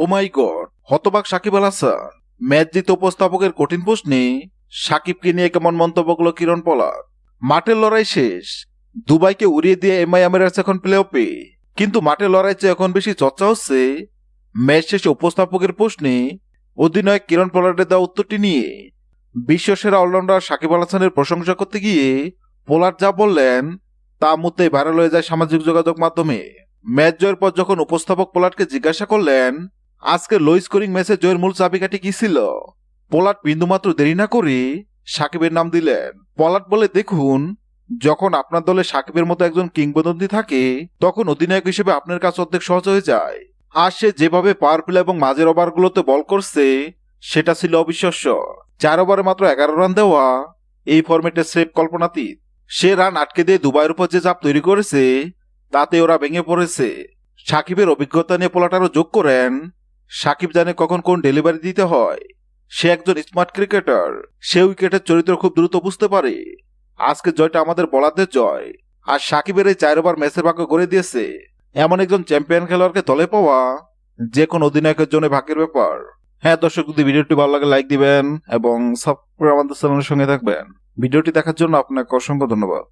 ও মাই god, হতবাক Shakib Al Hasan. Match জিতে উপস্থাপকের কঠিন প্রশ্নে সাকিবকে নিয়ে কেমন মন্তব্য করল কিরণ পলাশ। মাঠের লড়াই শেষ, দুবাইকে উড়িয়ে দিয়ে এমআই আমিরাটস এখন প্লে অফে। কিন্তু মাঠের লড়াই চেয়ে এখন বেশি চর্চা হচ্ছে ম্যাচ শেষে উপস্থাপকের প্রশ্নে অধিনায়ক কিরণ পোলার্ডের দেওয়া উত্তরটি নিয়ে। বিশ্বসেরা অলরাউন্ডার সাকিব আল হাসানের প্রশংসা করতে গিয়ে পোলার্ড যা বললেন তা মুহূর্তেই ভাইরাল হয়ে যায় সামাজিক যোগাযোগ মাধ্যমে। ম্যাচ জয়ের পর যখন উপস্থাপক পোলার্ডকে জিজ্ঞাসা করলেন আজকে লো স্কোরিং ম্যাচে জয়ের মূল চাবিকাঠি কি ছিল, পোলার্ড বিন্দুমাত্র দেরি না করে সাকিবের নাম দিলেন। পোলার্ড বলে, দেখুন, যখন আপনার দলে সাকিবের মতো একজন কিংবদন্তি থাকে তখন অধিনায়ক হিসেবে আপনার কাজ অর্ধেক সহজ হয়ে যায়। আর সে যেভাবে পাওয়ার প্লে এবং মাঝের ওভারগুলোতে বল করছে সেটা ছিল অবিশ্বাস্য। 4 ওভারে মাত্র 11 রান দেওয়া এই ফরম্যাটের স্রেফ কল্পনাতীত। সে রান আটকে দিয়ে দুবাইয়ের উপর যে চাপ তৈরি করেছে তাতে ওরা ভেঙে পড়েছে। সাকিবের অভিজ্ঞতা নিয়ে পোলার্ড আরও যোগ করেন, সাকিব জানে কখন কোন ডেলিভারি দিতে হয়। সে একজন স্মার্ট ক্রিকেটার, সে উইকেটের চরিত্র খুব দ্রুত বুঝতে পারে। আজকে জয়টা আমাদের বোলারদের জয়, আর সাকিবের এই 4 ওভার ম্যাচের ভাগ্য করে দিয়েছে। এমন একজন চ্যাম্পিয়ন খেলোয়াড়কে দলে পাওয়া যে কোনো অধিনায়কের জন্য ভাগ্যের ব্যাপার। হ্যাঁ দর্শক, যদি ভিডিওটি ভালো লাগে লাইক দিবেন এবং সাবস্ক্রাইব আমাদের চ্যানেলের সঙ্গে থাকবেন। ভিডিওটি দেখার জন্য আপনাকে অসংখ্য ধন্যবাদ।